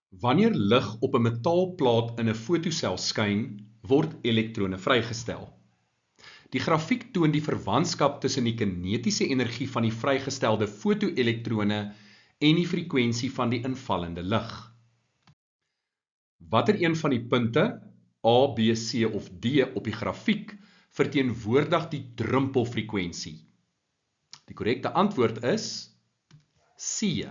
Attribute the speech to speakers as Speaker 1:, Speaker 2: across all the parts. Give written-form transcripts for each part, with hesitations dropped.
Speaker 1: Wanneer lig op 'n metaalplaat in 'n fotosel skyn, word elektrone vrygestel. Die grafiek toon die verwantskap tussen die kinetiese energie van die vrygestelde fotoelektrone en die frekwensie van die invallende lig. Watter een van die punte, A, B, C of D op die grafiek, verteenwoordig die druppelfrekwensie? Die korrekte antwoord is C.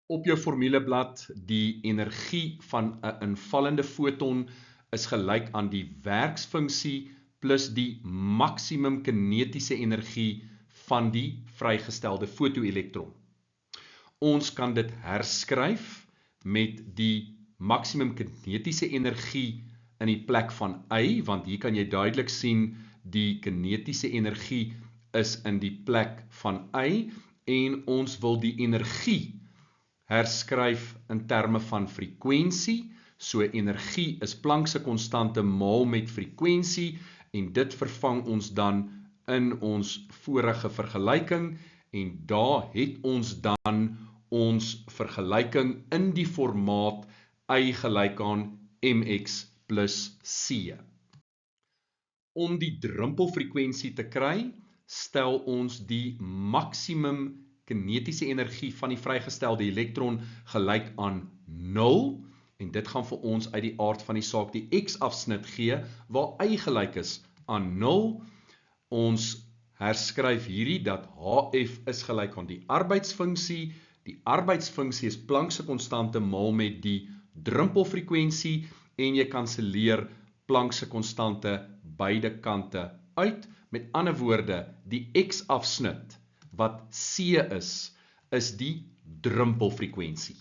Speaker 1: Op jou formuleblad, die energie van 'n invallende foton is gelyk aan die werksfunksie plus die maksimum kinetiese energie van die vrygestelde fotoelektron. Ons kan dit herskryf met die maksimum kinetiese energie in die plek van Y, want hier kan jy duidelik sien die kinetiese energie is in die plek van Y en ons wil die energie herskryf in terme van frekwensie. So energie is Planck se konstante maal met frekwensie en dit vervang ons dan in ons vorige vergelyking en daar het ons dan ons vergelyking in die formaat Y gelyk aan mx plus c. Om die druppelfrekwensie te kry, stel ons die maksimum kinetiese energie van die vrygestelde elektron gelyk aan 0 en dit gaan vir ons uit die aard van die saak die x-afsnit gee waar y gelyk is aan 0. Ons herskryf hierdie dat Hf is gelyk aan die arbeidsfunksie. Die arbeidsfunksie is Planck se konstante maal met die druppelfrekwensie en jy kanselleer Planck se konstante beide kante uit. Met ander woorde, die x-afsnit wat C is die druppelfrekwensie.